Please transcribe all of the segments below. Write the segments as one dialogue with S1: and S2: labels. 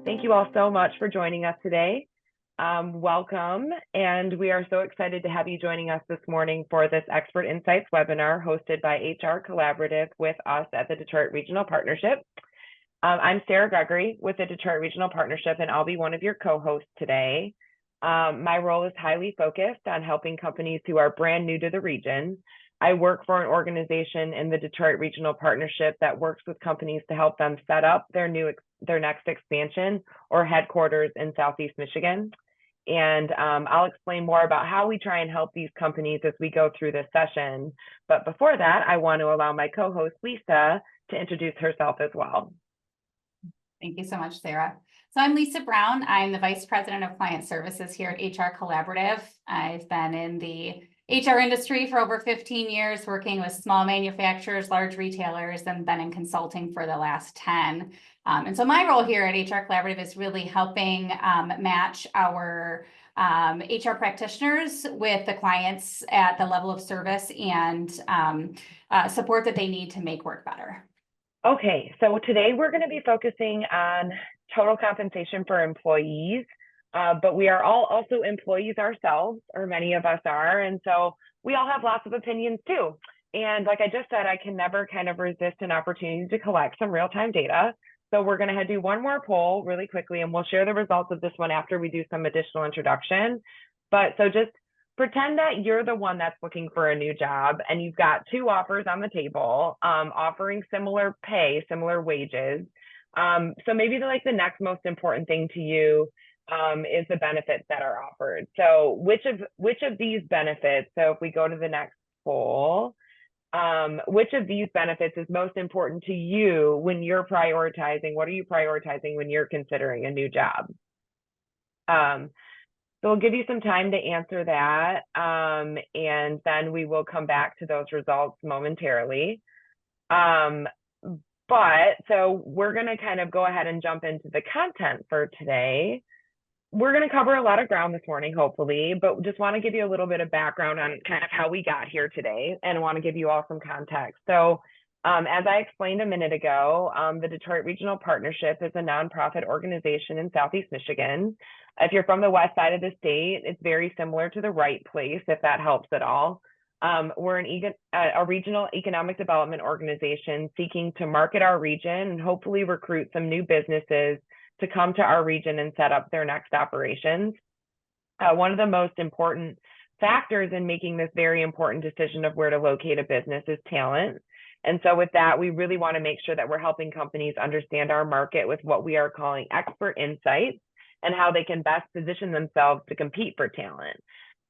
S1: Thank you all so much for joining us today. Welcome, and we are so excited to have you joining us this morning for this Expert Insights webinar hosted by HR Collaborative with us at the Detroit Regional Partnership. I'm Sarah.Gregory with the Detroit Regional Partnership, and I'll be one of your co-hosts today. My role is highly focused on helping companies who are brand new to the region. I work for an organization in the Detroit Regional Partnership that works with companies to help them set up their next expansion or headquarters in Southeast Michigan. And I'll explain more about how we try and help these companies as we go through this session. But before that, I want to allow my co-host, Lisa, to introduce herself as well.
S2: Thank you so much, Sarah. So I'm Lisa Brown. I'm the Vice President of Client Services here at HR Collaborative. I've been in the HR industry for over 15 years, working with small manufacturers, large retailers, and been in consulting for the last 10. And so my role here at HR Collaborative is really helping match our HR practitioners with the clients at the level of service and support that they need to make work better.
S1: Okay, so today we're going to be focusing on total compensation for employees, but we are all also employees ourselves, or many of us are, and so we all have lots of opinions too. And like I just said, I can never kind of resist an opportunity to collect some real-time data. So we're going to do one more poll really quickly, and we'll share the results of this one after we do some additional introduction. But so just pretend that you're the one that's looking for a new job and you've got two offers on the table, offering similar pay, similar wages. So maybe the next most important thing to you is the benefits that are offered. So which of these benefits, so if we go to the next poll, which of these benefits is most important to you when you're prioritizing? What are you prioritizing when you're considering a new job? So we'll give you some time to answer that, and then we will come back to those results momentarily. But so we're going to kind of go ahead and jump into the content for today. We're going to cover a lot of ground this morning, hopefully, but just want to give you a little bit of background on kind of how we got here today and want to give you all some context. So as I explained a minute ago, the Detroit Regional Partnership is a nonprofit organization in Southeast Michigan. If you're from the west side of the state, it's very similar to the right place, if that helps at all. We're a regional economic development organization seeking to market our region and hopefully recruit some new businesses to come to our region and set up their next operations. One of the most important factors in making this very important decision of where to locate a business is talent. And so with that, we really want to make sure that we're helping companies understand our market with what we are calling expert insights and how they can best position themselves to compete for talent.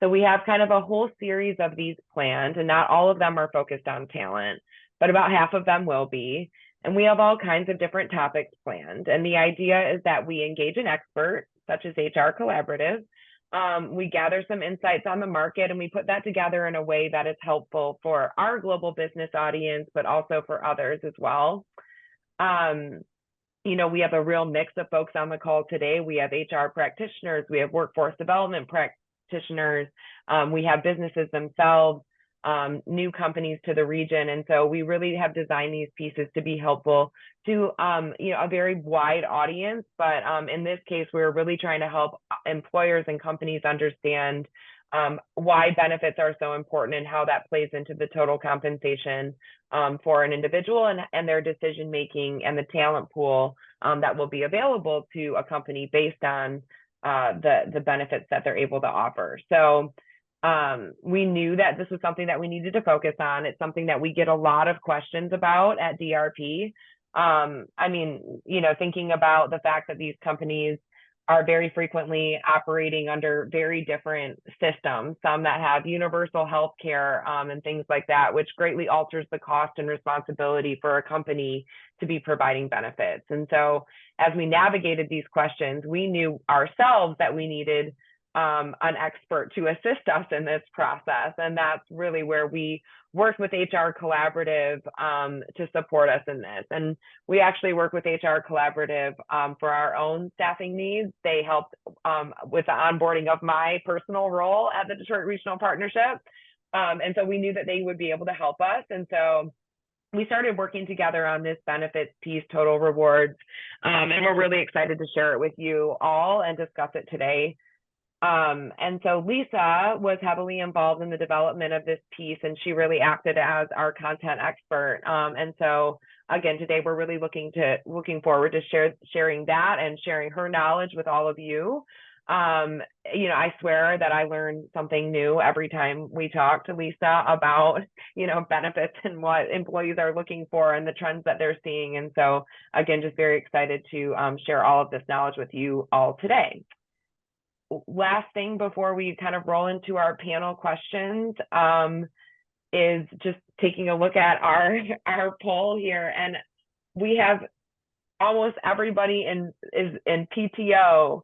S1: So we have kind of a whole series of these planned, and not all of them are focused on talent, but about half of them will be. And we have all kinds of different topics planned. And the idea is that we engage an expert, such as HR Collaborative. We gather some insights on the market, and we put that together in a way that is helpful for our global business audience, but also for others as well. We have a real mix of folks on the call today. We have HR practitioners, we have workforce development practitioners, we have businesses themselves, new companies to the region. And so we really have designed these pieces to be helpful to a very wide audience. But in this case, we're really trying to help employers and companies understand why benefits are so important and how that plays into the total compensation for an individual and their decision making and the talent pool that will be available to a company based on the benefits that they're able to offer. So we knew that this was something that we needed to focus on. It's something that we get a lot of questions about at DRP. Thinking about the fact that these companies are very frequently operating under very different systems, some that have universal health care and things like that, which greatly alters the cost and responsibility for a company to be providing benefits. And so as we navigated these questions, we knew ourselves that we needed an expert to assist us in this process. And that's really where we worked with HR Collaborative to support us in this. And we actually work with HR Collaborative for our own staffing needs. They helped with the onboarding of my personal role at the Detroit Regional Partnership. And so we knew that they would be able to help us. And so we started working together on this benefits piece, total rewards, and we're really excited to share it with you all and discuss it today. And so Lisa was heavily involved in the development of this piece, and she really acted as our content expert. And so again, today we're really looking forward to sharing that and sharing her knowledge with all of you. I swear that I learn something new every time we talk to Lisa about, benefits and what employees are looking for and the trends that they're seeing. And so again, just very excited to share all of this knowledge with you all today. Last thing before we kind of roll into our panel questions is just taking a look at our poll here, and we have almost everybody is in PTO,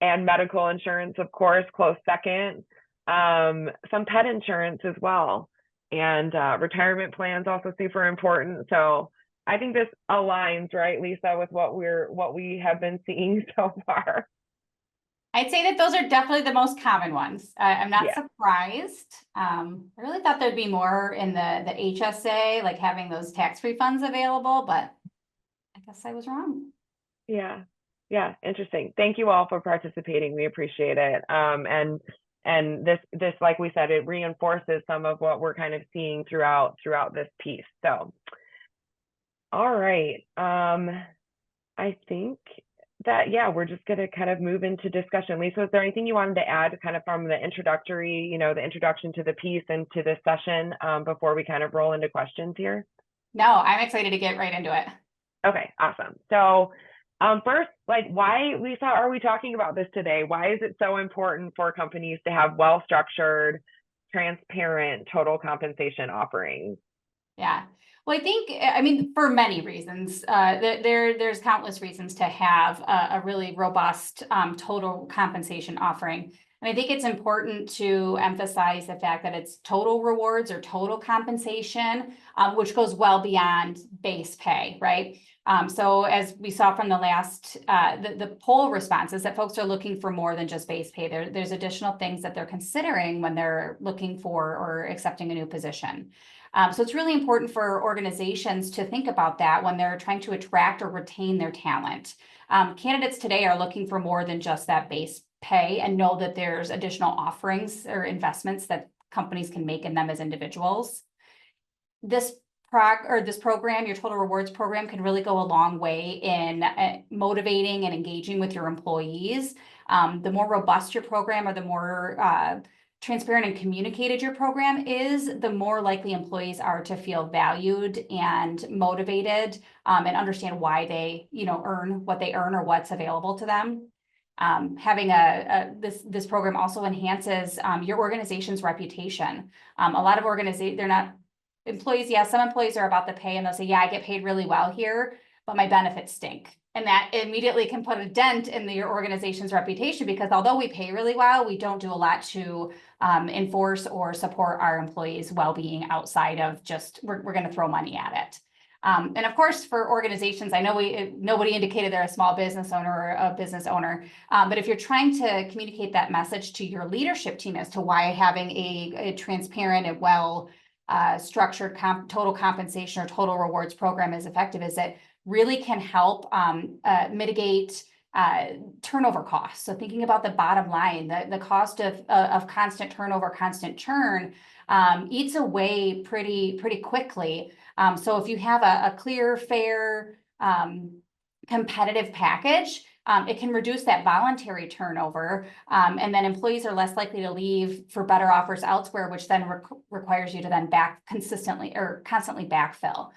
S1: and medical insurance, of course, close second, some pet insurance as well, and retirement plans also super important. So I think this aligns, right, Lisa, with what we have been seeing so far.
S2: I'd say that those are definitely the most common ones. I'm not
S1: Yeah.
S2: surprised. I really thought there'd be more in the HSA, like having those tax refunds available, but I guess I was wrong.
S1: Yeah, interesting. Thank you all for participating. We appreciate it. And this, like we said, it reinforces some of what we're kind of seeing throughout this piece. So, all right. I think that, we're just going to kind of move into discussion. Lisa, is there anything you wanted to add kind of from the introductory, the introduction to the piece and to this session before we kind of roll into questions here?
S2: No, I'm excited to get right into it.
S1: Okay, awesome. So first, why, Lisa, are we talking about this today? Why is it so important for companies to have well-structured, transparent total compensation offerings?
S2: Yeah. Well, I mean, for many reasons, there's countless reasons to have a really robust total compensation offering. And I think it's important to emphasize the fact that it's total rewards or total compensation, which goes well beyond base pay, right? So as we saw from the last, the poll responses, that folks are looking for more than just base pay. There's additional things that they're considering when they're looking for or accepting a new position. So it's really important for organizations to think about that when they're trying to attract or retain their talent. Candidates today are looking for more than just that base pay and know that there's additional offerings or investments that companies can make in them as individuals. This program, your total rewards program, can really go a long way in motivating and engaging with your employees. The more robust your program or the more transparent and communicated your program is, the more likely employees are to feel valued and motivated and understand why they, earn what they earn or what's available to them. Having this program also enhances your organization's reputation. A lot of organizations, they're not employees. Yeah, some employees are about the pay and they'll say, yeah, I get paid really well here, but my benefits stink. And that immediately can put a dent in your organization's reputation, because although we pay really well, we don't do a lot to enforce or support our employees' well-being outside of just, we're going to throw money at it. And of course, for organizations, I know nobody indicated they're a small business owner or a business owner, but if you're trying to communicate that message to your leadership team as to why having a transparent and well structured total compensation or total rewards program is effective, is it really can help mitigate turnover costs. So thinking about the bottom line, the cost of constant turnover, constant churn eats away pretty quickly. So if you have a clear, fair, competitive package, it can reduce that voluntary turnover, and then employees are less likely to leave for better offers elsewhere, which then requires you to then constantly backfill.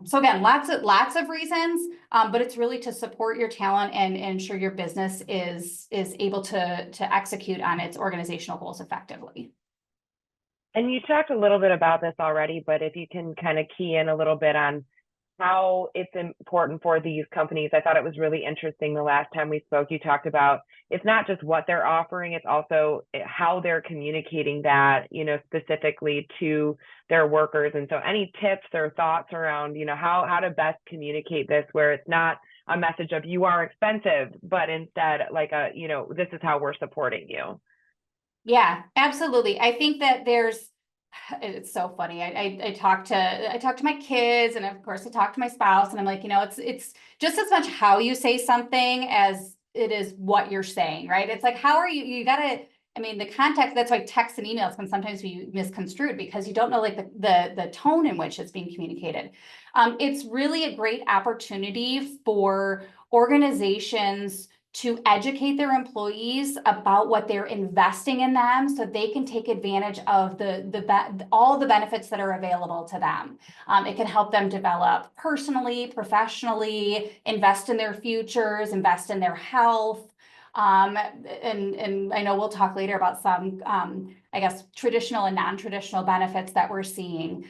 S2: So again, lots of reasons, but it's really to support your talent and ensure your business is able to execute on its organizational goals effectively.
S1: And you talked a little bit about this already, but if you can kind of key in a little bit on how it's important for these companies. I thought it was really interesting the last time we spoke, you talked about it's not just what they're offering, it's also how they're communicating that, specifically to their workers. And so any tips or thoughts around, how to best communicate this, where it's not a message of you are expensive, but instead like this is how we're supporting you.
S2: Yeah, absolutely. I think that there's it's so funny. I talk to my kids, and of course I talk to my spouse, and I'm like, it's just as much how you say something as it is what you're saying, right? It's like, how are you gotta, I mean, the context, that's why texts and emails can sometimes be misconstrued because you don't know like the tone in which it's being communicated. It's really a great opportunity for organizations to educate their employees about what they're investing in them so they can take advantage of all the benefits that are available to them. It can help them develop personally, professionally, invest in their futures, invest in their health. And I know we'll talk later about some, I guess, traditional and non-traditional benefits that we're seeing.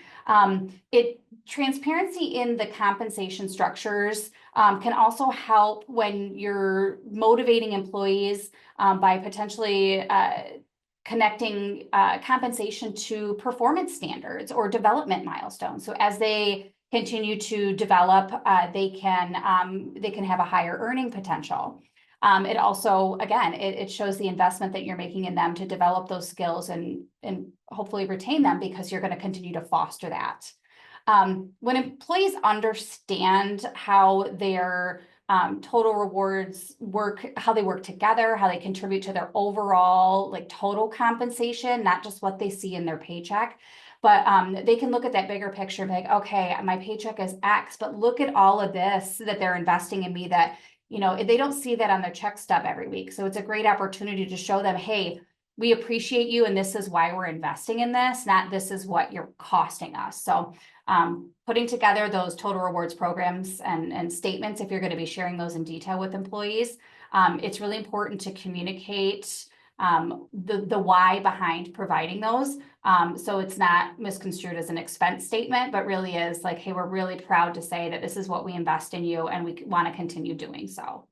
S2: Transparency in the compensation structures can also help when you're motivating employees by potentially connecting compensation to performance standards or development milestones. So as they continue to develop, they can have a higher earning potential. It also, again, it shows the investment that you're making in them to develop those skills and hopefully retain them because you're going to continue to foster that. When employees understand how their total rewards work, how they work together, how they contribute to their overall like total compensation, not just what they see in their paycheck, but they can look at that bigger picture and be like, okay, my paycheck is X, but look at all of this that they're investing in me that, they don't see that on their check stub every week. So it's a great opportunity to show them, hey, we appreciate you and this is why we're investing in this, not this is what you're costing us. So putting together those total rewards programs and statements, if you're going to be sharing those in detail with employees, it's really important to communicate the why behind providing those. So it's not misconstrued as an expense statement, but really is like, hey, we're really proud to say that this is what we invest in you and we want to continue doing so.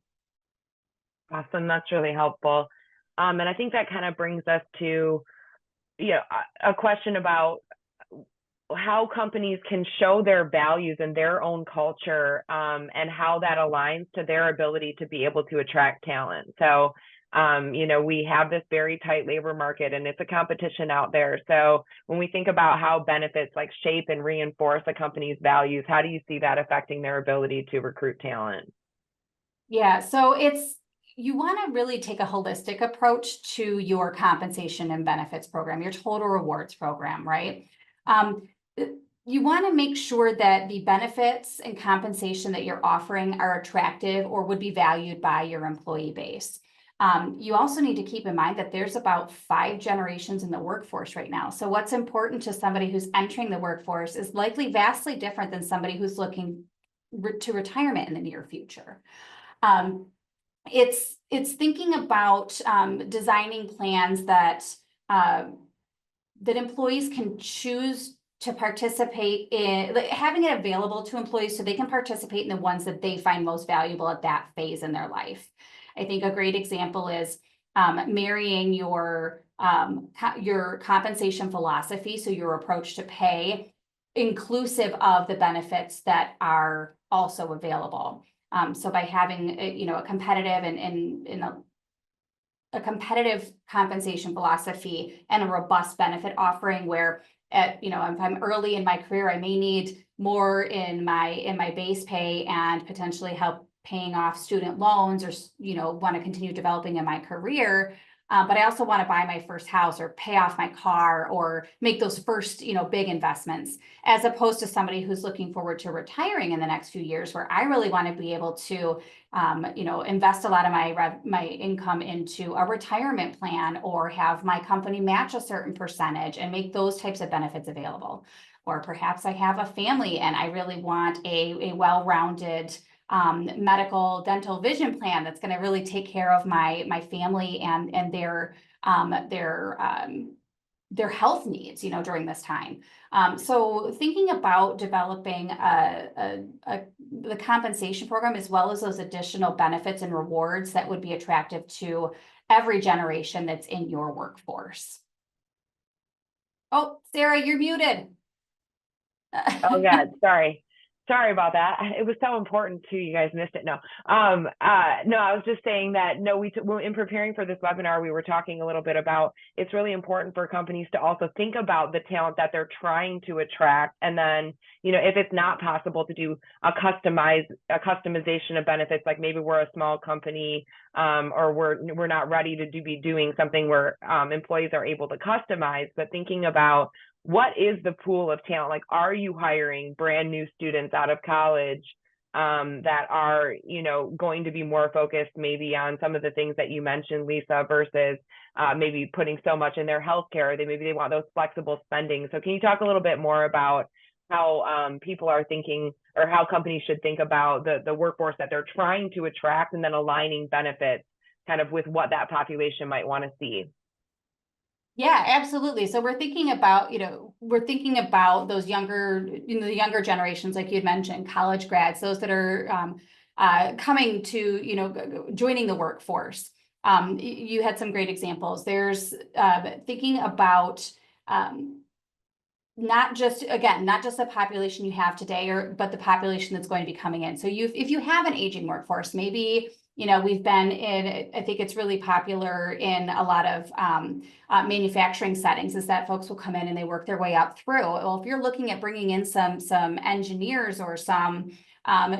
S1: Awesome. That's really helpful. And I think that kind of brings us to, a question about how companies can show their values and their own culture, and how that aligns to their ability to be able to attract talent. So, we have this very tight labor market and it's a competition out there. So when we think about how benefits like shape and reinforce a company's values, how do you see that affecting their ability to recruit talent?
S2: Yeah, so you want to really take a holistic approach to your compensation and benefits program, your total rewards program, right? You want to make sure that the benefits and compensation that you're offering are attractive or would be valued by your employee base. You also need to keep in mind that there's about 5 generations in the workforce right now. So what's important to somebody who's entering the workforce is likely vastly different than somebody who's looking to retirement in the near future. It's thinking about designing plans that employees can choose to participate in, like, having it available to employees so they can participate in the ones that they find most valuable at that phase in their life. I think a great example is marrying your compensation philosophy, so your approach to pay, inclusive of the benefits that are also available. So by having a competitive and a competitive compensation philosophy and a robust benefit offering where if I'm early in my career, I may need more in my base pay and potentially help paying off student loans or want to continue developing in my career. But I also want to buy my first house or pay off my car or make those first, big investments, as opposed to somebody who's looking forward to retiring in the next few years, where I really want to be able to, invest a lot of my income into a retirement plan or have my company match a certain percentage and make those types of benefits available. Or perhaps I have a family and I really want a well-rounded medical, dental, vision plan that's going to really take care of my family and their health needs, during this time. So thinking about developing the compensation program as well as those additional benefits and rewards that would be attractive to every generation that's in your workforce. Oh, Sarah, you're muted.
S1: Oh, yeah, sorry. Sorry about that. It was so important too. You guys missed it. No, no, I was just saying that no, in preparing for this webinar, we were talking a little bit about it's really important for companies to also think about the talent that they're trying to attract. And then, if it's not possible to do a customization of benefits, like maybe we're a small company, or we're not ready to be doing something where employees are able to customize, but thinking about what is the pool of talent? Like, are you hiring brand new students out of college that are, going to be more focused maybe on some of the things that you mentioned, Lisa, versus maybe putting so much in their healthcare? Maybe they want those flexible spending. So can you talk a little bit more about how people are thinking, or how companies should think about the workforce that they're trying to attract, and then aligning benefits kind of with what that population might want to see?
S2: Yeah, absolutely. So we're thinking about, those younger, the younger generations, like you had mentioned, college grads, those that are coming to, joining the workforce. You had some great examples. There's thinking about not just the population you have today, but the population that's going to be coming in. So if you have an aging workforce, maybe, we've been in, I think it's really popular in a lot of manufacturing settings, is that folks will come in and they work their way up through. Well, if you're looking at bringing in some engineers or some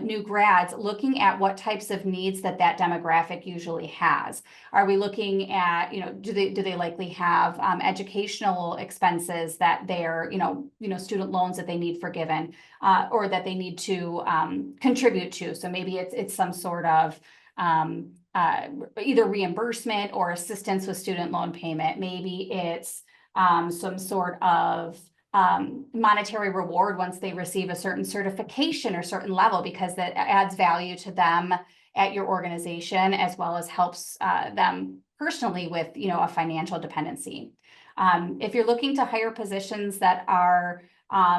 S2: new grads, looking at what types of needs that demographic usually has. Are we looking at, do they likely have educational expenses that they're, student loans that they need forgiven, or that they need to contribute to? So maybe it's some sort of either reimbursement or assistance with student loan payment. Maybe it's some sort of monetary reward once they receive a certain certification or certain level, because that adds value to them at your organization, as well as helps them personally with, a financial dependency. If you're looking to hire positions that are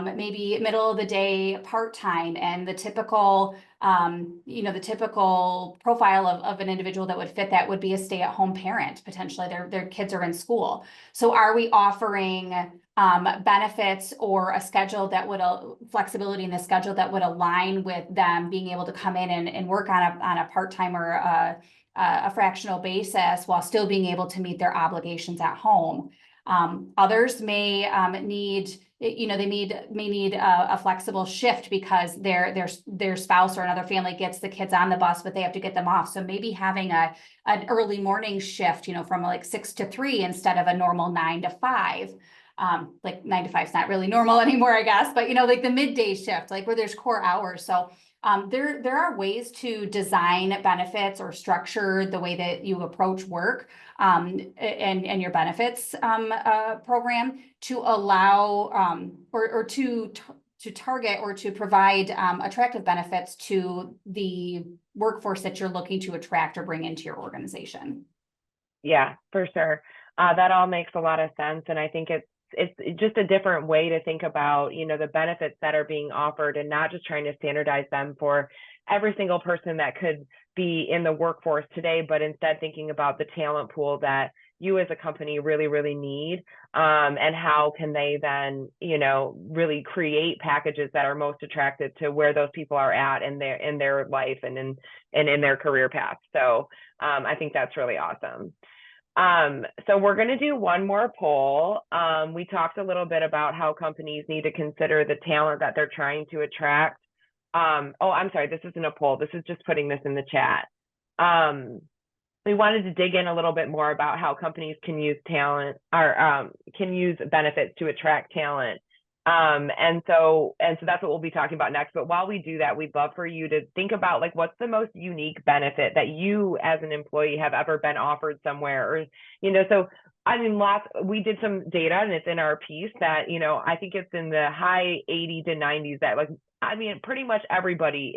S2: maybe middle of the day, part-time, and the typical, the typical profile of an individual that would fit that would be a stay-at-home parent. Potentially their kids are in school. So are we offering benefits or a schedule that would flexibility in the schedule that would align with them being able to come in and work on a part-time or a fractional basis while still being able to meet their obligations at home? Others may need, may need a flexible shift because their spouse or another family gets the kids on the bus, but they have to get them off. So maybe having an early morning shift, from like 6 to 3 instead of a normal 9 to 5. Like 9 to 5 is not really normal anymore, I guess, but like the midday shift, like where there's core hours. So there are ways to design benefits or structure the way that you approach work and your benefits program to allow or to target or to provide attractive benefits to the workforce that you're looking to attract or bring into your organization.
S1: Yeah, for sure. That all makes a lot of sense. And I think it's just a different way to think about, the benefits that are being offered, and not just trying to standardize them for every single person that could be in the workforce today, but instead thinking about the talent pool that you as a company really, really need, and how can they then, really create packages that are most attractive to where those people are at in their life and in their career path. So I think that's really awesome. So we're going to do one more poll. We talked a little bit about how companies need to consider the talent that they're trying to attract. Oh, I'm sorry, this isn't a poll. This is just putting this in the chat. We wanted to dig in a little bit more about how companies can use talent, or can use benefits to attract talent. And so that's what we'll be talking about next. But while we do that, we'd love for you to think about, like, what's the most unique benefit that you as an employee have ever been offered somewhere? Or, so I mean, we did some data, and it's in our piece that, I think it's in the high 80 to 90s that, like, I mean, pretty much everybody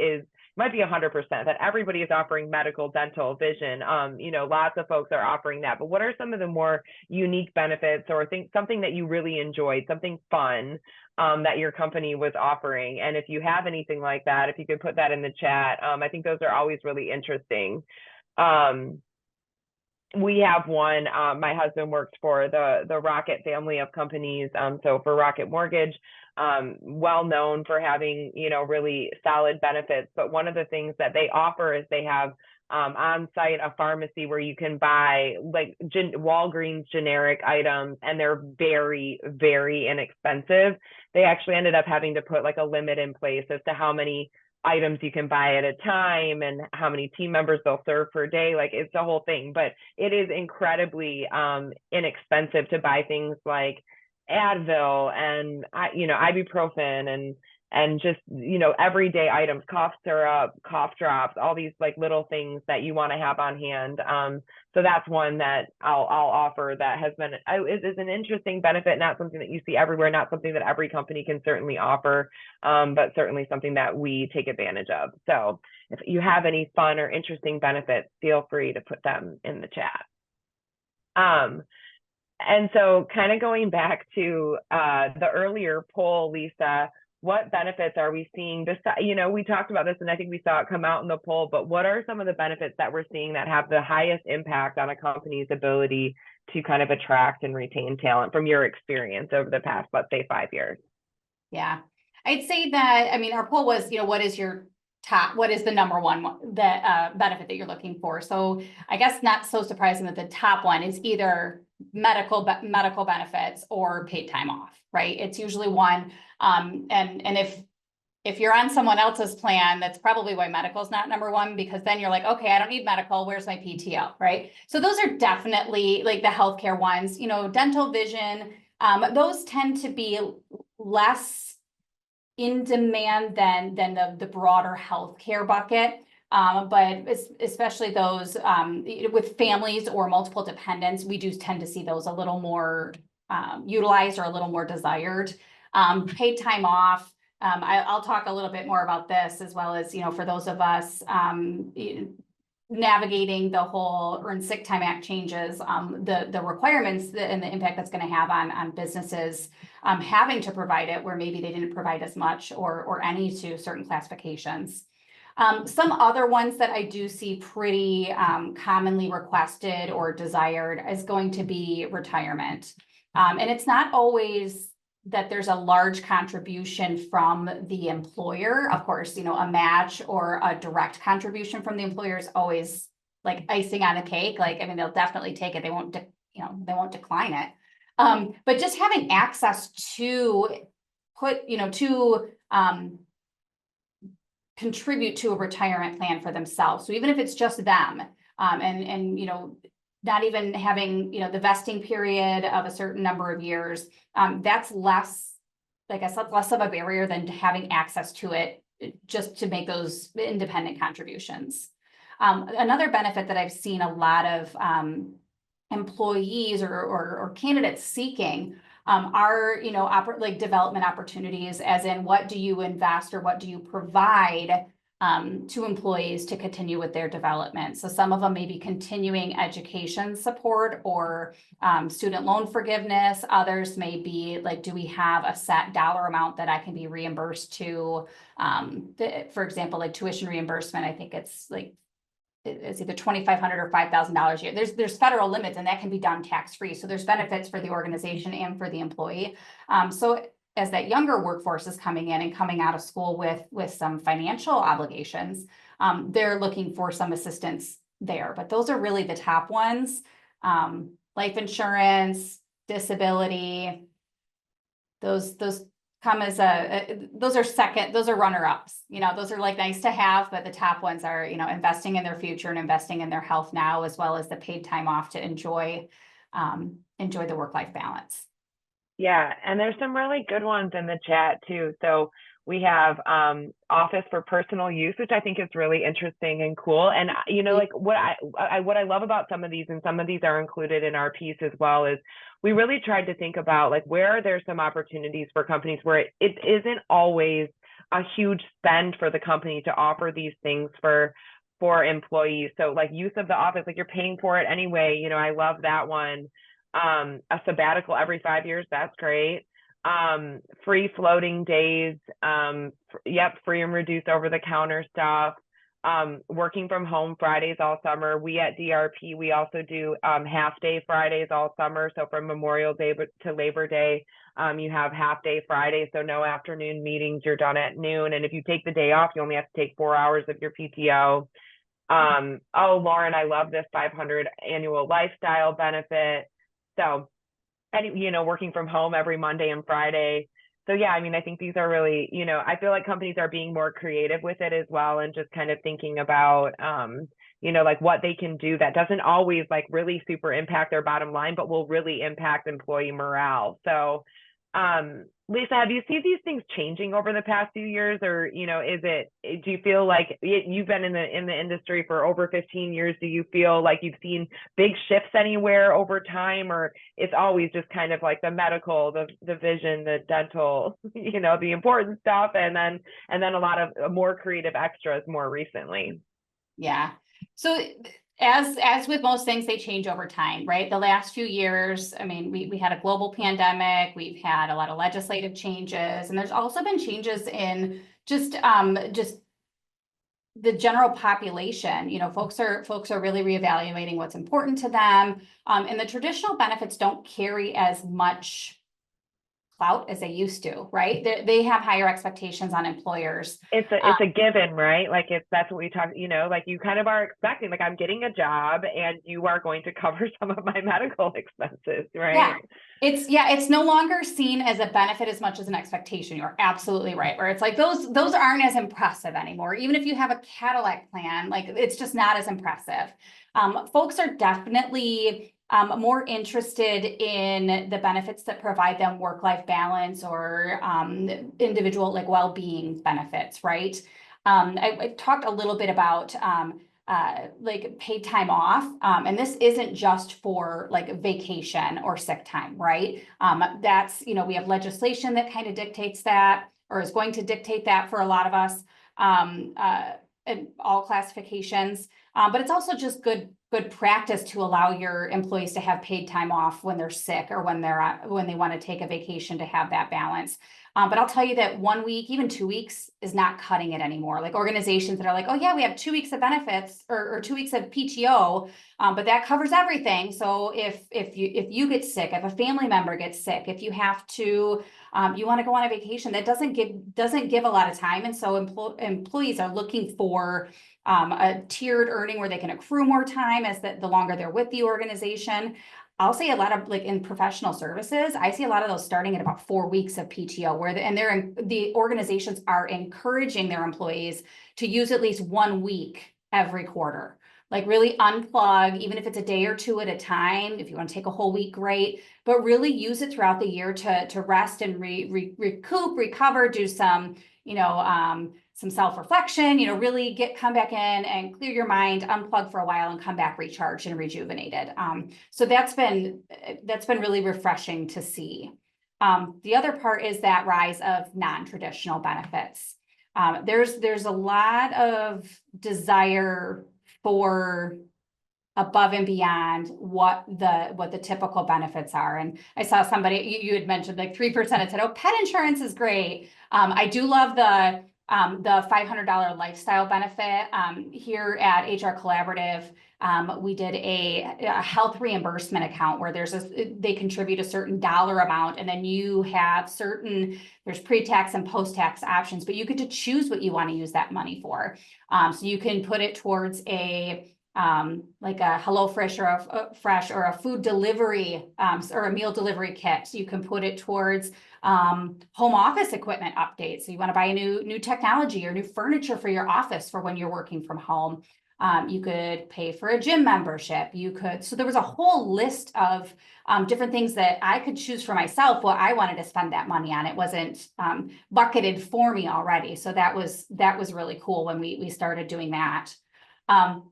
S1: might be 100%, that everybody is offering medical, dental, vision. Lots of folks are offering that. But what are some of the more unique benefits, or something that you really enjoyed, something fun that your company was offering? And if you have anything like that, if you could put that in the chat, I think those are always really interesting. We have one. My husband works for the Rocket family of companies. So for Rocket Mortgage, well known for having, you know, really solid benefits. But one of the things that they offer is they have on site a pharmacy where you can buy like Walgreens generic items, and they're very, very inexpensive. They actually ended up having to put like a limit in place as to how many items you can buy at a time and how many team members they'll serve per day. Like it's a whole thing, but it is incredibly inexpensive to buy things like Advil and you know, ibuprofen and just, you know, everyday items, cough syrup, cough drops, all these like little things that you want to have on hand. So that's one that I'll offer that has been is an interesting benefit, not something that you see everywhere, not something that every company can certainly offer, but certainly something that we take advantage of. So if you have any fun or interesting benefits, feel free to put them in the chat. And so kind of going back to the earlier poll, Lisa, what benefits are we seeing? You know, we talked about this and I think we saw it come out in the poll, but what are some of the benefits that we're seeing that have the highest impact on a company's ability to kind of attract and retain talent from your experience over the past, let's say, 5 years?
S2: Yeah, I'd say that, I mean, our poll was, you know, what is the number one benefit that you're looking for? So I guess not so surprising that the top one is either medical benefits or paid time off, right? It's usually one. And if you're on someone else's plan, that's probably why medical is not number one, because then you're like, okay, I don't need medical. Where's my PTO, right? So those are definitely like the healthcare ones, you know, dental, vision, those tend to be less in demand than the broader healthcare bucket. But especially those with families or multiple dependents, we do tend to see those a little more utilized or a little more desired. Paid time off. I'll talk a little bit more about this, as well as, you know, for those of us navigating the whole Earned Sick Time Act changes, the requirements and the impact that's going to have on businesses having to provide it where maybe they didn't provide as much or any to certain classifications. Some other ones that I do see pretty commonly requested or desired is going to be retirement. And it's not always that there's a large contribution from the employer. Of course, you know, a match or a direct contribution from the employer is always like icing on the cake. Like, I mean, they'll definitely take it. They won't decline it. But just having access to contribute to a retirement plan for themselves. So even if it's just them, and you know, not even having, you know, the vesting period of a certain number of years, that's less, like I said, less of a barrier than having access to it just to make those independent contributions. Another benefit that I've seen a lot of employees or candidates seeking are, you know, like development opportunities, as in what do you invest or what do you provide to employees to continue with their development. So some of them may be continuing education support or student loan forgiveness. Others may be like, do we have a set dollar amount that I can be reimbursed to? For example, like tuition reimbursement, I think it's like, it's either $2,500 or $5,000 a year. There's federal limits, and that can be done tax-free. So there's benefits for the organization and for the employee. So as that younger workforce is coming in and coming out of school with some financial obligations, they're looking for some assistance there. But those are really the top ones. Life insurance, disability, those come as those are runner-ups. You know, those are like nice to have, but the top ones are, you know, investing in their future and investing in their health now, as well as the paid time off to enjoy the work-life balance.
S1: Yeah, and there's some really good ones in the chat too. So we have office for personal use, which I think is really interesting and cool. And you know, like what I love about some of these, and some of these are included in our piece as well, is we really tried to think about like where are there some opportunities for companies where it isn't always a huge spend for the company to offer these things for employees. So like use of the office, like you're paying for it anyway. You know, I love that one. A sabbatical every 5 years, that's great. Free floating days, free and reduced over-the-counter stuff. Working from home Fridays all summer. We at DRP, we also do half-day Fridays all summer, so from Memorial Day to Labor Day. You have half day Friday, so no afternoon meetings. You're done at noon. And if you take the day off, you only have to take 4 hours of your PTO. Oh, Lauren, I love this 500 annual lifestyle benefit. So, and working from home every Monday and Friday. So yeah, I mean, I think these are really, I feel like companies are being more creative with it as well, and just kind of thinking about, like what they can do that doesn't always like really super impact their bottom line, but will really impact employee morale. So, Lisa, have you seen these things changing over the past few years, or do you feel like you've been in the industry for over 15 years? Do you feel like you've seen big shifts anywhere over time, or it's always just kind of like the medical, the vision, the dental, the important stuff, and then a lot of more creative extras more recently?
S2: Yeah. So as with most things, they change over time, right? The last few years, I mean, we had a global pandemic, we've had a lot of legislative changes, and there's also been changes in just the general population. Folks are really reevaluating what's important to them. And the traditional benefits don't carry as much clout as they used to, right? They have higher expectations on employers.
S1: It's a given, right? Like that's what we talk, like you kind of are expecting, like I'm getting a job and you are going to cover some of my medical expenses, right?
S2: Yeah. It's no longer seen as a benefit as much as an expectation. You're absolutely right. Where it's like those aren't as impressive anymore. Even if you have a Cadillac plan, like it's just not as impressive. Folks are definitely more interested in the benefits that provide them work-life balance or individual like well-being benefits, right? I talked a little bit about like paid time off. And this isn't just for like vacation or sick time, right? That's, we have legislation that kind of dictates that, or is going to dictate that for a lot of us, in all classifications. But it's also just good practice to allow your employees to have paid time off when they're sick or when they want to take a vacation, to have that balance. But I'll tell you that 1 week, even 2 weeks is not cutting it anymore. Like organizations that are like, oh yeah, we have 2 weeks of benefits or 2 weeks of PTO, but that covers everything. So if you get sick, if a family member gets sick, if you have to, you want to go on a vacation, that doesn't give a lot of time. And so employees are looking for a tiered earning where they can accrue more time as the longer they're with the organization. I'll say a lot of like in professional services, I see a lot of those starting at about 4 weeks of PTO the organizations are encouraging their employees to use at least 1 week every quarter. Like really unplug, even if it's a day or two at a time. If you want to take a whole week, great, but really use it throughout the year to rest and recoup, recover, do some, some self-reflection, really come back in and clear your mind, unplug for a while and come back recharged and rejuvenated. So that's been really refreshing to see. The other part is that rise of non-traditional benefits. There's a lot of desire for above and beyond what the typical benefits are. And I saw somebody, you had mentioned like 3% had said, oh, pet insurance is great. I do love the $500 lifestyle benefit. Here at HR Collaborative, we did a health reimbursement account where they contribute a certain dollar amount, and then you have there's pre-tax and post-tax options, but you get to choose what you want to use that money for. So you can put it towards like a HelloFresh or a food delivery or a meal delivery kit. So you can put it towards home office equipment updates. So you want to buy a new technology or new furniture for your office for when you're working from home. You could pay for a gym membership. So there was a whole list of different things that I could choose for myself what I wanted to spend that money on. It wasn't bucketed for me already. So that was really cool when we started doing that.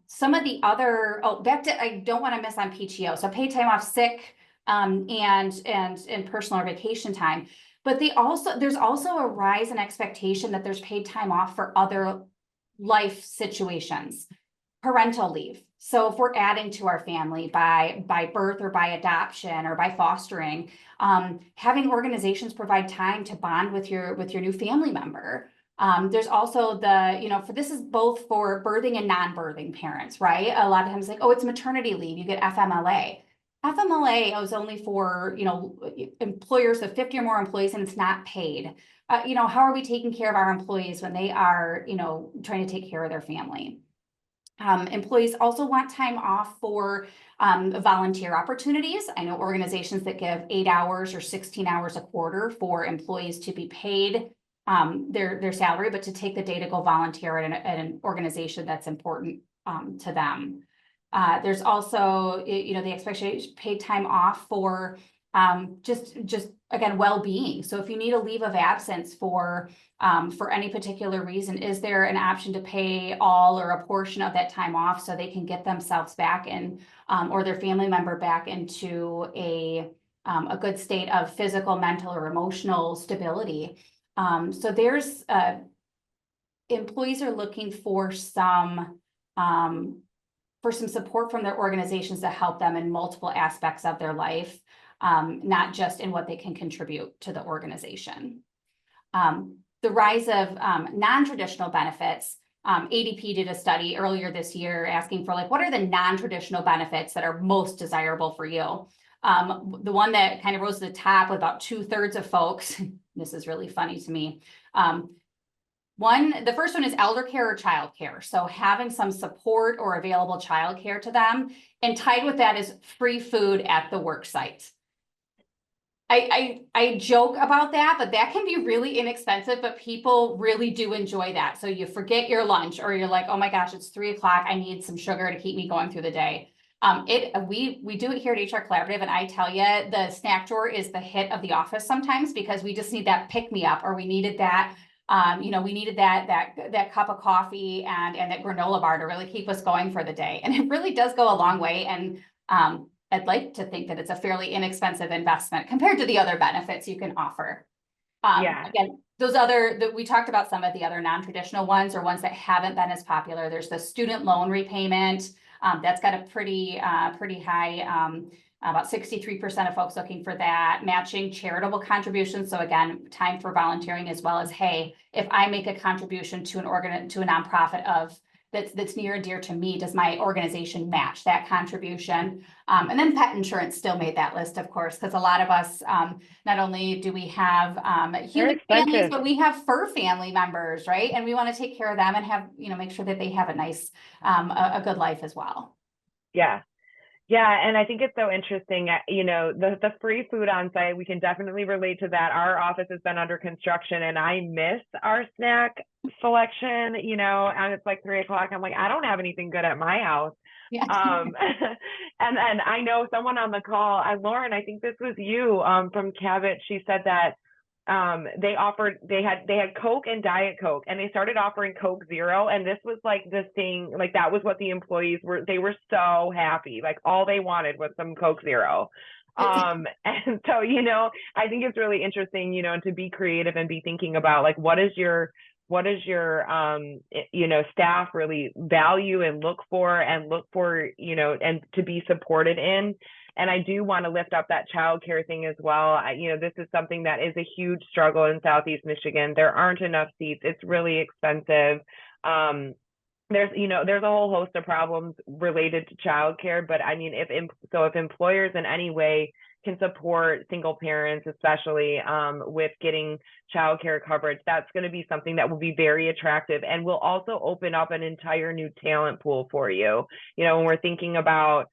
S2: Some of the other, I don't want to miss on PTO. So paid time off, sick, and personal or vacation time. But there's also a rise in expectation that there's paid time off for other life situations, parental leave. So if we're adding to our family by birth or by adoption or by fostering, having organizations provide time to bond with your new family member. There's also this is both for birthing and non-birthing parents, right? A lot of times like, oh, it's maternity leave, you get FMLA. FMLA is only for, employers of 50 or more employees, and it's not paid. How are we taking care of our employees when they are, trying to take care of their family? Employees also want time off for volunteer opportunities. I know organizations that give 8 hours or 16 hours a quarter for employees to be paid their salary, but to take the day to go volunteer at an organization that's important to them. There's also, the expectation of paid time off for just again, well-being. So if you need a leave of absence for any particular reason, is there an option to pay all or a portion of that time off so they can get themselves back in or their family member back into a good state of physical, mental, or emotional stability? So there's employees are looking for some support from their organizations to help them in multiple aspects of their life, not just in what they can contribute to the organization. The rise of non-traditional benefits. ADP did a study earlier this year asking for what are the non-traditional benefits that are most desirable for you? The one that kind of rose to the top with about 2/3 of folks, this is really funny to me. The first one is elder care or child care. So having some support or available child care to them, and tied with that is free food at the work site. I joke about that, but that can be really inexpensive, but people really do enjoy that. So you forget your lunch, or you're like, oh my gosh, it's 3 o'clock. I need some sugar to keep me going through the day. We do it here at HR Collaborative, and I tell you, the snack drawer is the hit of the office sometimes, because we just need that pick me up, or we needed that. We needed that cup of coffee and that granola bar to really keep us going for the day. And it really does go a long way. And I'd like to think that it's a fairly inexpensive investment compared to the other benefits you can offer. Again, we talked about some of the other non-traditional ones, or ones that haven't been as popular. There's the student loan repayment. That's got a pretty high, about 63% of folks looking for that. Matching charitable contributions. So again, time for volunteering, as well as, hey, if I make a contribution to a nonprofit that's near and dear to me, does my organization match that contribution? And then pet insurance still made that list, of course, because a lot of us, not only do we have human families, but we have fur family members, right? And we want to take care of them and have, make sure that they have a nice, a good life as well.
S1: Yeah. Yeah, and I think it's so interesting, the free food on site, we can definitely relate to that. Our office has been under construction, and I miss our snack selection, and it's like 3 o'clock. I'm like, I don't have anything good at my house.
S2: Yeah.
S1: And then I know someone on the call, Lauren, I think this was you, from Cabot. She said that they had Coke and Diet Coke, and they started offering Coke Zero, and this was like this thing, like that was what the employees they were so happy, like all they wanted was some Coke Zero. And so I think it's really interesting, to be creative and be thinking about like what is your staff really value and look for and to be supported in. And I do want to lift up that childcare thing as well. This is something that is a huge struggle in Southeast Michigan. There aren't enough seats. It's really expensive. There's a whole host of problems related to childcare. But I mean, if employers in any way can support single parents, especially with getting childcare coverage, that's going to be something that will be very attractive, and will also open up an entire new talent pool for you. When we're thinking about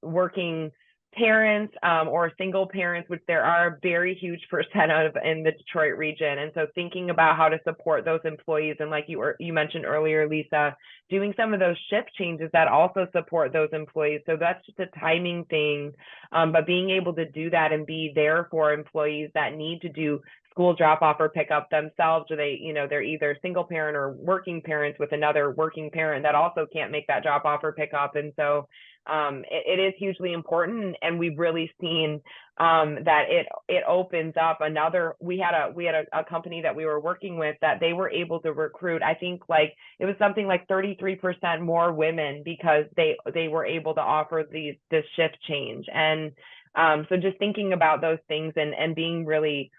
S1: working parents or single parents, which there are a very huge percent of in the Detroit region. And so thinking about how to support those employees, and like you mentioned earlier, Lisa, doing some of those shift changes that also support those employees. So that's just a timing thing, but being able to do that and be there for employees that need to do school drop off or pick up themselves, or they're either single parent or working parents with another working parent that also can't make that drop off or pick up. And so it is hugely important, and we've really seen that it opens up another. We had a company that we were working with that they were able to recruit, I think like it was something like 33% more women, because they were able to offer this shift change. And so just thinking about those things and being really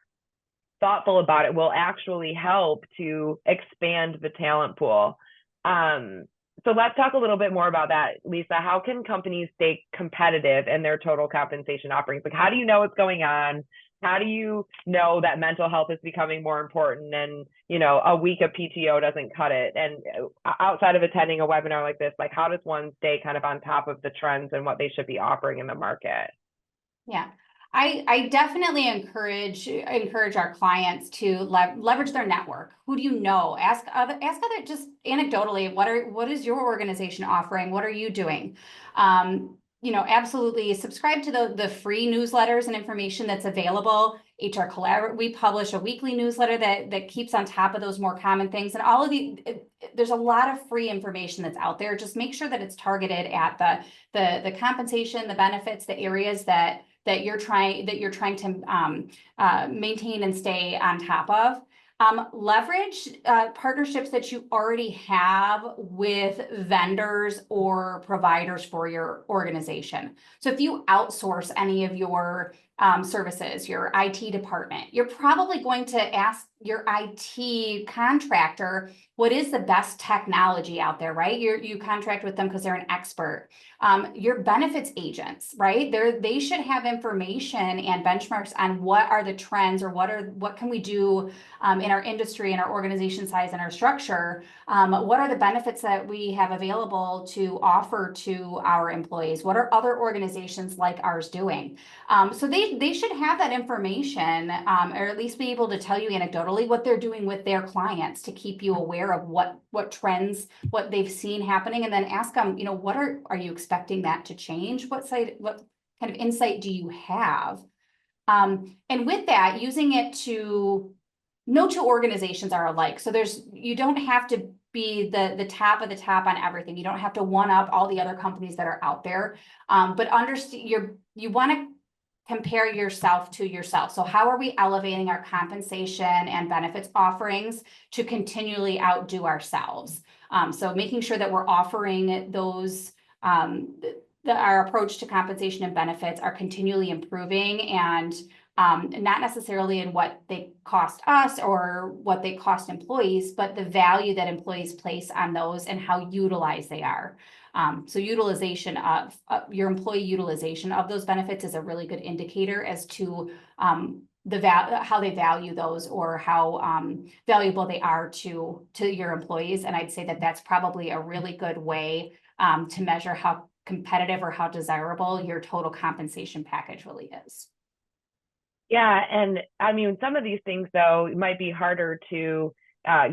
S1: thoughtful about it will actually help to expand the talent pool. So let's talk a little bit more about that, Lisa. How can companies stay competitive in their total compensation offerings? Like, how do you know what's going on? How do you know that mental health is becoming more important and, a week of PTO doesn't cut it? And outside of attending a webinar like this, like, how does one stay kind of on top of the trends and what they should be offering in the market?
S2: Yeah, I definitely encourage our clients to leverage their network. Who do you know? Ask other just anecdotally, what is your organization offering? What are you doing? Absolutely subscribe to the free newsletters and information that's available. HR Collaborative, we publish a weekly newsletter that keeps on top of those more common things. And all of there's a lot of free information that's out there. Just make sure that it's targeted at the compensation, the benefits, the areas that you're trying to maintain and stay on top of. Leverage partnerships that you already have with vendors or providers for your organization. So if you outsource any of your services, your IT department, you're probably going to ask your IT contractor, what is the best technology out there, right? You contract with them because they're an expert. Your benefits agents, right? They should have information and benchmarks on what are the trends or what can we do in our industry and our organization size and our structure. What are the benefits that we have available to offer to our employees? What are other organizations like ours doing? So they should have that information, or at least be able to tell you anecdotally what they're doing with their clients to keep you aware of what trends, what they've seen happening, and then ask them, what are you expecting that to change? What kind of insight do you have? And with that, using it no two organizations are alike. So you don't have to be the top of the top on everything. You don't have to one up all the other companies that are out there. But understand you want to compare yourself to yourself. So how are we elevating our compensation and benefits offerings to continually outdo ourselves? So making sure that we're offering those, our approach to compensation and benefits are continually improving and not necessarily in what they cost us or what they cost employees, but the value that employees place on those and how utilized they are. So utilization of your employee utilization of those benefits is a really good indicator as to how they value those or how valuable they are to your employees. And I'd say that that's probably a really good way to measure how competitive or how desirable your total compensation package really is.
S1: Yeah, and I mean, some of these things though might be harder to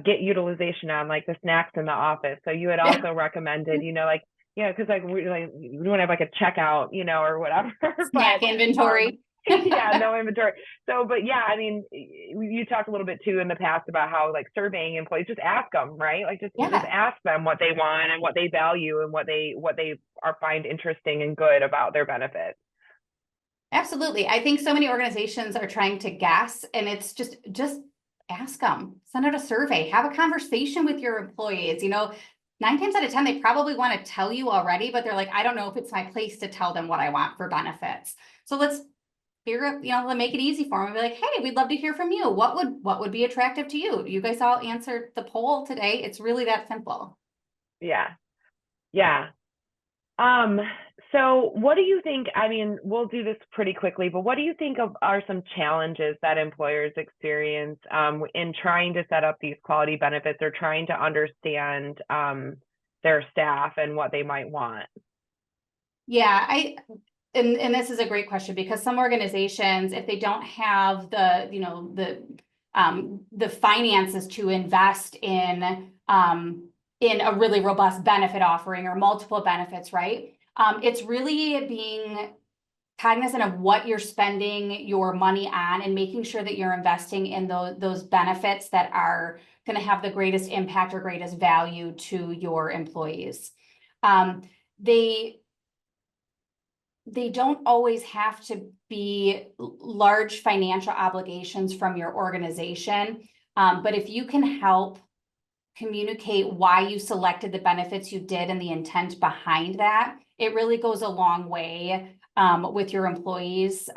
S1: get utilization on, like the snacks in the office. So you had also recommended, because we want to have like a checkout, or whatever.
S2: Snack inventory.
S1: Yeah, no inventory. So, but yeah, I mean, you talked a little bit too in the past about how like surveying employees, just ask them, right? Like just ask them what they want and what they value and what they find interesting and good about their benefits.
S2: Absolutely. I think so many organizations are trying to guess, and it's just ask them, send out a survey, have a conversation with your employees. 9 times out of 10, they probably want to tell you already, but they're like, I don't know if it's my place to tell them what I want for benefits. So let's figure out, make it easy for them and be like, hey, we'd love to hear from you. What would be attractive to you? You guys all answered the poll today. It's really that simple.
S1: Yeah. So what do you think, I mean, we'll do this pretty quickly, but what do you think are some challenges that employers experience in trying to set up these quality benefits or trying to understand their staff and what they might want?
S2: Yeah, and this is a great question because some organizations, if they don't have the finances to invest in a really robust benefit offering or multiple benefits, right? It's really being cognizant of what you're spending your money on and making sure that you're investing in those benefits that are going to have the greatest impact or greatest value to your employees. They don't always have to be large financial obligations from your organization, but if you can help communicate why you selected the benefits you did and the intent behind that, it really goes a long way with your employees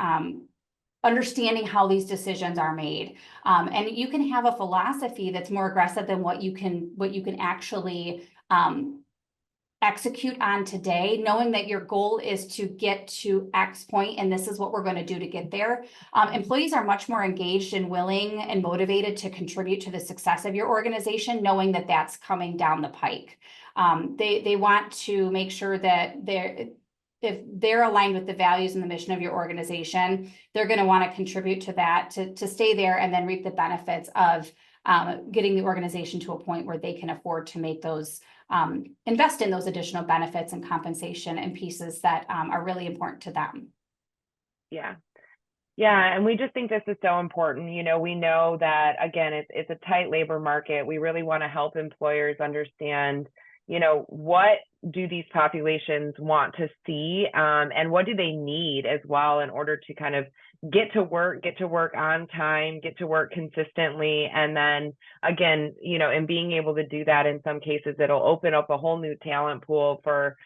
S2: understanding how these decisions are made. And you can have a philosophy that's more aggressive than what you can actually execute on today, knowing that your goal is to get to X point, and this is what we're going to do to get there. Employees are much more engaged and willing and motivated to contribute to the success of your organization, knowing that that's coming down the pike. They want to make sure that if they're aligned with the values and the mission of your organization, they're going to want to contribute to that, to stay there and then reap the benefits of getting the organization to a point where they can afford to make those, invest in those additional benefits and compensation and pieces that are really important to them.
S1: Yeah. Yeah, and we just think this is so important. You know, we know that, again, it's a tight labor market. We really want to help employers understand, you know, what do these populations want to see, and what do they need as well in order to kind of get to work on time, get to work consistently. And then again, you know, and being able to do that, in some cases, it'll open up a whole new talent pool for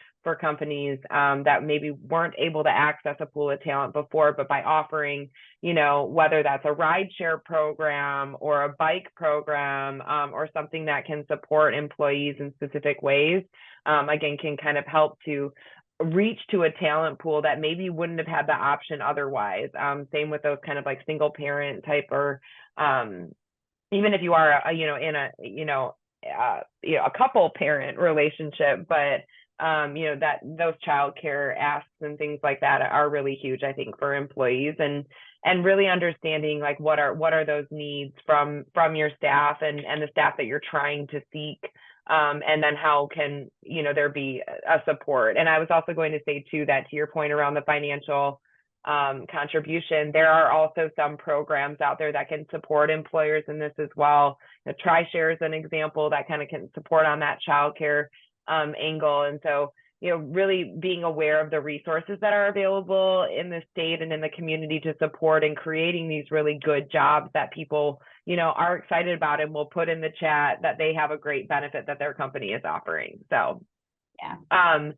S1: companies that maybe weren't able to access a pool of talent before, but by offering, you know, whether that's a rideshare program or a bike program, or something that can support employees in specific ways, again, can kind of help to reach to a talent pool that maybe wouldn't have had the option otherwise. Same with those kind of like single parent type, or even if you are, in a couple parent relationship, but that those childcare asks and things like that are really huge, I think, for employees, and really understanding like what are those needs from your staff and the staff that you're trying to seek, and then how can there be a support. And I was also going to say too that, to your point around the financial contribution, there are also some programs out there that can support employers in this as well. TriShare is an example that kind of can support on that childcare angle. And so, really being aware of the resources that are available in the state and in the community to support and creating these really good jobs that people, are excited about and will put in the chat that they have a great benefit that their company is offering. So, yeah.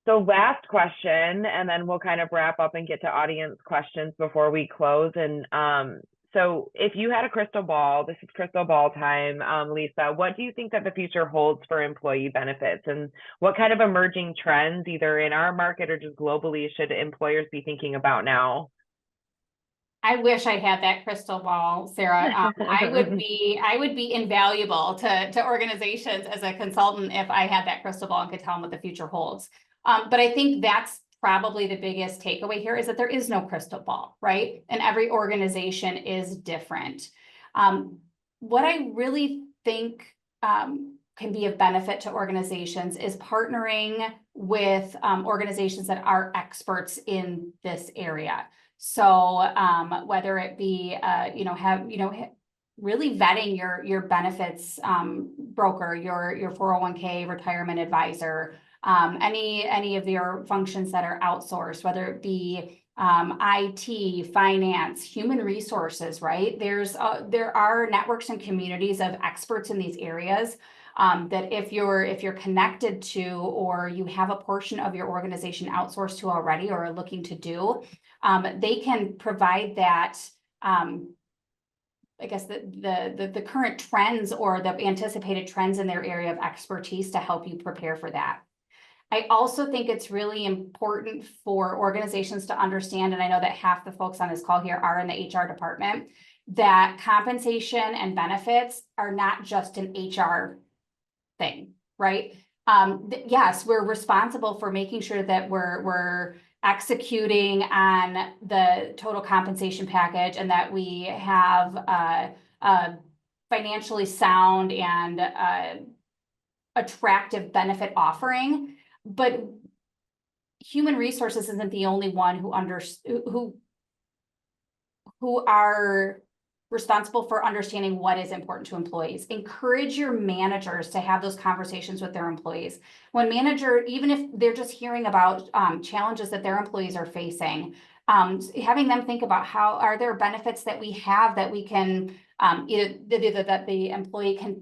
S1: So last question, and then we'll kind of wrap up and get to audience questions before we close. And so if you had a crystal ball, this is crystal ball time, Lisa, what do you think that the future holds for employee benefits, and what kind of emerging trends, either in our market or just globally, should employers be thinking about now?
S2: I wish I had that crystal ball, Sarah. I would be invaluable to organizations as a consultant if I had that crystal ball and could tell them what the future holds. But I think that's probably the biggest takeaway here, is that there is no crystal ball, right? And every organization is different. What I really think can be of benefit to organizations is partnering with organizations that are experts in this area. So whether it be, really vetting your benefits broker, your 401k, retirement advisor, any of your functions that are outsourced, whether it be IT, finance, human resources, right? There are networks and communities of experts in these areas that if you're connected to, or you have a portion of your organization outsourced to already or are looking to do, they can provide that, I guess the current trends or the anticipated trends in their area of expertise to help you prepare for that. I also think it's really important for organizations to understand, and I know that half the folks on this call here are in the HR department, that compensation and benefits are not just an HR thing, right? Yes, we're responsible for making sure that we're executing on the total compensation package, and that we have a financially sound and attractive benefit offering. But human resources isn't the only one who are responsible for understanding what is important to employees. Encourage your managers to have those conversations with their employees. When even if they're just hearing about challenges that their employees are facing, having them think about how are there benefits that we have that we can either that the employee can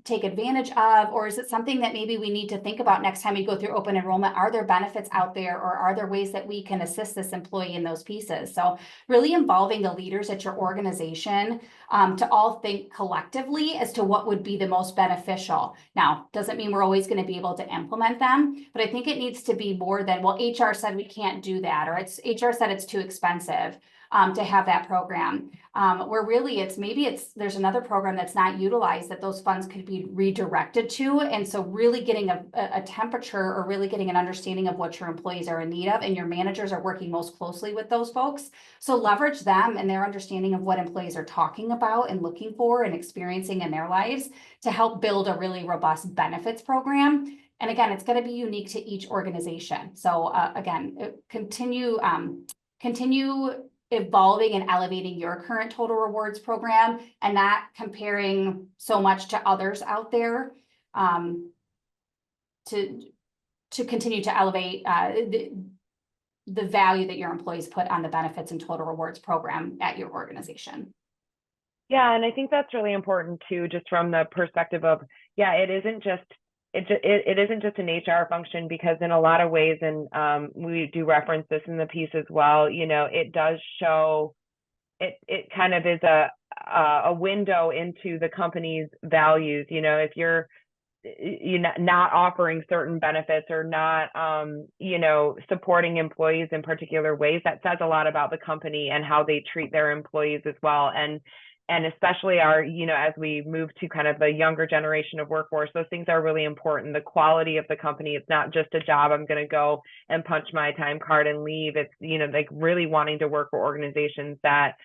S2: take advantage of, or is it something that maybe we need to think about next time we go through open enrollment? Are there benefits out there, or are there ways that we can assist this employee in those pieces? So really involving the leaders at your organization to all think collectively as to what would be the most beneficial. Now, doesn't mean we're always going to be able to implement them, but I think it needs to be more than, well, HR said we can't do that, or HR said it's too expensive to have that program. Where really there's another program that's not utilized that those funds could be redirected to. And so really getting a temperature, or really getting an understanding of what your employees are in need of, and your managers are working most closely with those folks. So leverage them and their understanding of what employees are talking about and looking for and experiencing in their lives to help build a really robust benefits program. And again, it's going to be unique to each organization. So again, continue evolving and elevating your current total rewards program, and not comparing so much to others out there, to continue to elevate the value that your employees put on the benefits and total rewards program at your organization.
S1: Yeah, and I think that's really important too, just from the perspective of, yeah, it isn't just an HR function, because in a lot of ways, and we do reference this in the piece as well, it does show, it kind of is a window into the company's values. If you're not offering certain benefits, or not supporting employees in particular ways, that says a lot about the company and how they treat their employees as well. And especially as we move to kind of the younger generation of workforce, those things are really important. The quality of the company, it's not just a job. I'm going to go and punch my time card and leave. It's, like really wanting to work for organizations that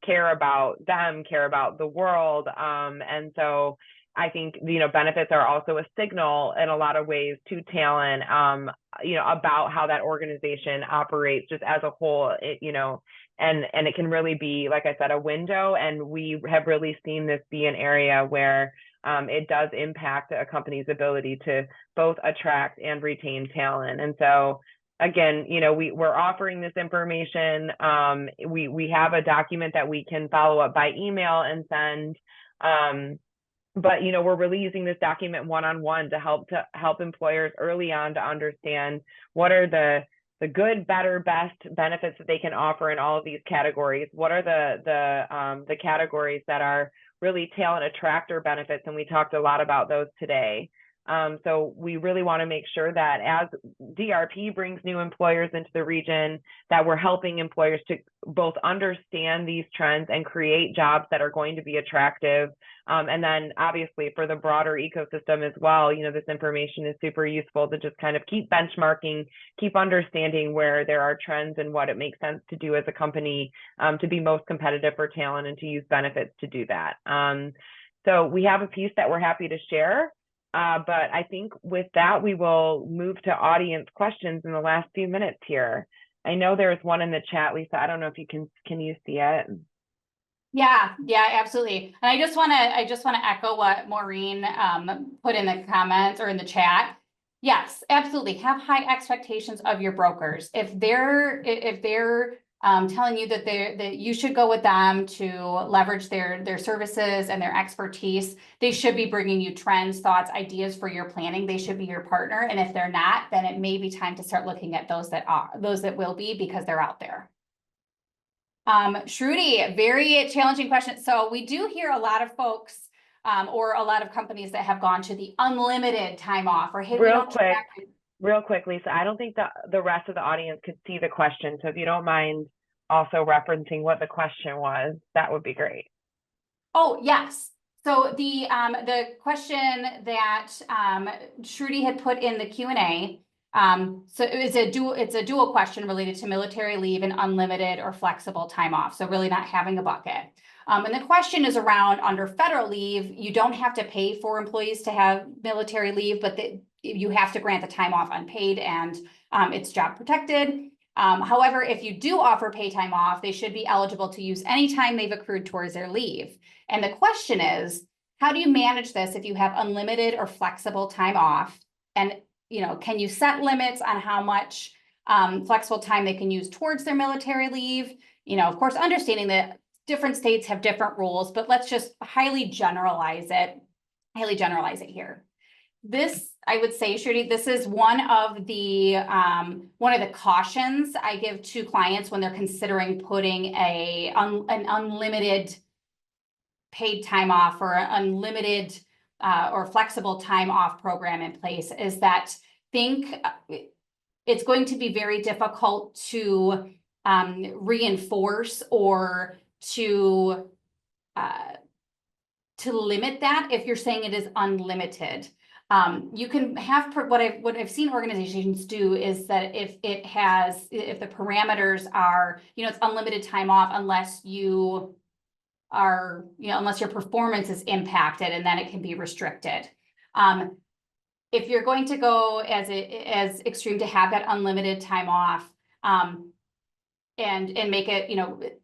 S1: care about them, care about the world. And so I think, benefits are also a signal in a lot of ways to talent, about how that organization operates just as a whole, and it can really be, like I said, a window. And we have really seen this be an area where it does impact a company's ability to both attract and retain talent. And so again, we're offering this information. We have a document that we can follow up by email and send. But we're really using this document one-on-one to help employers early on to understand what are the good, better, best benefits that they can offer in all of these categories. What are the categories that are really talent attractor benefits, and we talked a lot about those today. So we really want to make sure that as DRP brings new employers into the region, that we're helping employers to both understand these trends and create jobs that are going to be attractive. And then obviously for the broader ecosystem as well, this information is super useful to just kind of keep benchmarking, keep understanding where there are trends and what it makes sense to do as a company to be most competitive for talent and to use benefits to do that. So we have a piece that we're happy to share. But I think with that, we will move to audience questions in the last few minutes here. I know there's one in the chat, Lisa. I don't know if you can you see it?
S2: Yeah, absolutely. And I just want to echo what Maureen put in the comments or in the chat. Yes, absolutely. Have high expectations of your brokers. If they're telling you that you should go with them to leverage their services and their expertise, they should be bringing you trends, thoughts, ideas for your planning. They should be your partner. And if they're not, then it may be time to start looking at those that will be, because they're out there. Shruti, very challenging question. So we do hear a lot of folks or a lot of companies that have gone to the unlimited time off, or hey,
S1: real quick, Lisa, I don't think the rest of the audience could see the question. So if you don't mind also referencing what the question was, that would be great.
S2: Oh, yes. So the question that Shruti had put in the Q&A, so it's a dual question related to military leave and unlimited or flexible time off. So really not having a bucket. And the question is around, under federal leave, you don't have to pay for employees to have military leave, but you have to grant the time off unpaid, and it's job protected. However, if you do offer pay time off, they should be eligible to use any time they've accrued towards their leave. And the question is, how do you manage this if you have unlimited or flexible time off? And can you set limits on how much flexible time they can use towards their military leave? Of course, understanding that different states have different rules, but let's just highly generalize it here. This, I would say, Shruti, this is one of the cautions I give to clients when they're considering putting an unlimited paid time off or unlimited or flexible time off program in place, is that it's going to be very difficult to reinforce or to limit that if you're saying it is unlimited. You can have what I've seen organizations do is that if the parameters are, it's unlimited time off unless your performance is impacted, and then it can be restricted. If you're going to go as extreme to have that unlimited time off, and make it,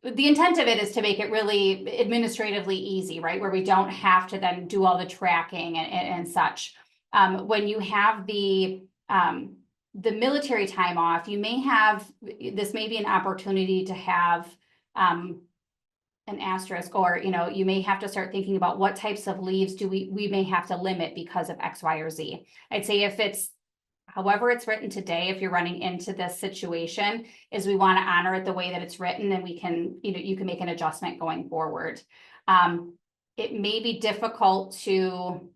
S2: the intent of it is to make it really administratively easy, right? Where we don't have to then do all the tracking and such. When you have the military time off, this may be an opportunity to have an asterisk, or you may have to start thinking about what types of leaves we may have to limit because of X, Y, or Z. I'd say if it's however it's written today, if you're running into this situation, is we want to honor it the way that it's written, and we can, you can make an adjustment going forward. It may be difficult to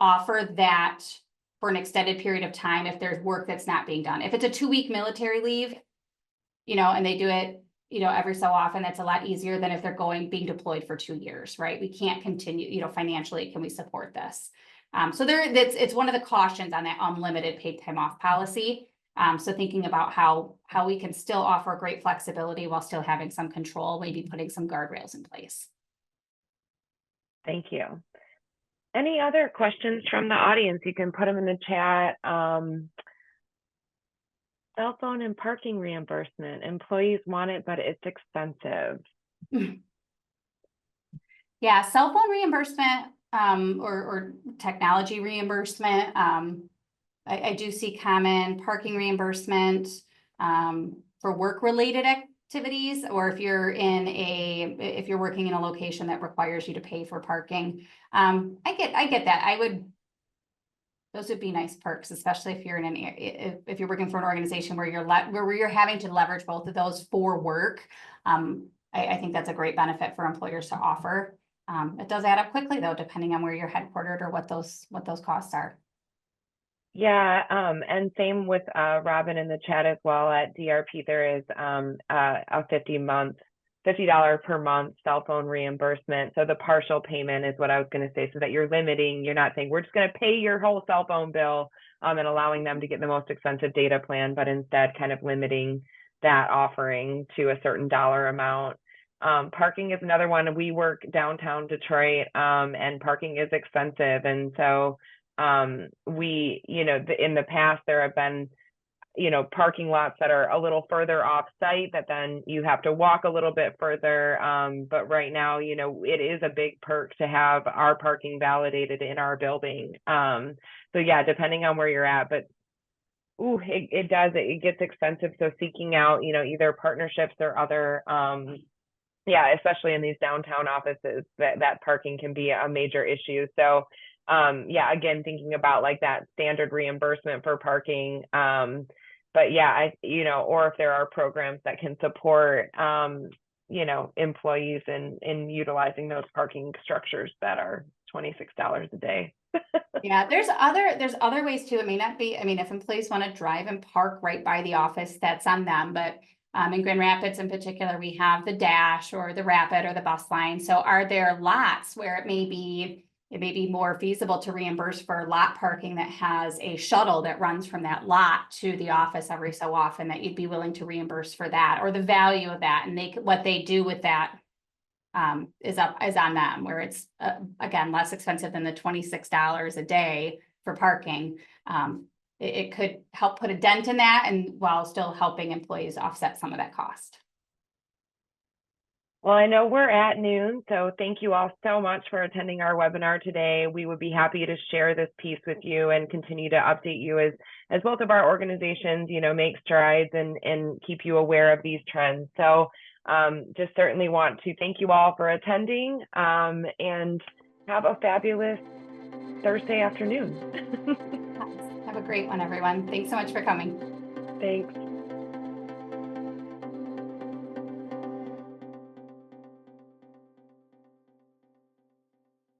S2: offer that for an extended period of time if there's work that's not being done. If it's a 2-week military leave, and they do it, every so often, that's a lot easier than if they're being deployed for 2 years, right? We can't continue, financially, can we support this? So it's one of the cautions on that unlimited paid time off policy. So thinking about how we can still offer great flexibility while still having some control, maybe putting some guardrails in place.
S1: Thank you. Any other questions from the audience? You can put them in the chat. Cell phone and parking reimbursement. Employees want it, but it's expensive.
S2: Yeah, cell phone reimbursement or technology reimbursement. I do see common parking reimbursement for work-related activities, or if you're working in a location that requires you to pay for parking. I get that. Those would be nice perks, especially if you're if you're working for an organization where you're having to leverage both of those for work. I think that's a great benefit for employers to offer. It does add up quickly though, depending on where you're headquartered or what those costs are.
S1: Yeah, and same with Robin in the chat as well. At DRP, there is a $50 per month cell phone reimbursement. So the partial payment is what I was going to say, so that you're not saying we're just going to pay your whole cell phone bill and allowing them to get the most expensive data plan, but instead kind of limiting that offering to a certain dollar amount. Parking is another one. We work downtown Detroit, and parking is expensive. And so in the past, there have been, parking lots that are a little further off site that then you have to walk a little bit further. But right now, it is a big perk to have our parking validated in our building. So yeah, depending on where you're at, but it gets expensive. So seeking out, either partnerships or other, especially in these downtown offices, that parking can be a major issue. So again, thinking about like that standard reimbursement for parking. But yeah, or if there are programs that can support, employees in utilizing those parking structures that are $26 a day.
S2: Yeah, there's other ways too. It may not be, if employees want to drive and park right by the office, that's on them. But in Grand Rapids in particular, we have the Dash or the Rapid or the bus line. So are there lots where it may be more feasible to reimburse for lot parking that has a shuttle that runs from that lot to the office every so often, that you'd be willing to reimburse for that, or the value of that, and what they do with that is on them, where it's again less expensive than the $26 a day for parking. It could help put a dent in that, and while still helping employees offset some of that cost.
S1: Well, I know we're at noon, so thank you all so much for attending our webinar today. We would be happy to share this piece with you and continue to update you as both of our organizations, make strides and keep you aware of these trends. So Just certainly want to thank you all for attending, and have a fabulous Thursday afternoon.
S2: Have a great one, everyone. Thanks so much for coming.
S1: Thanks.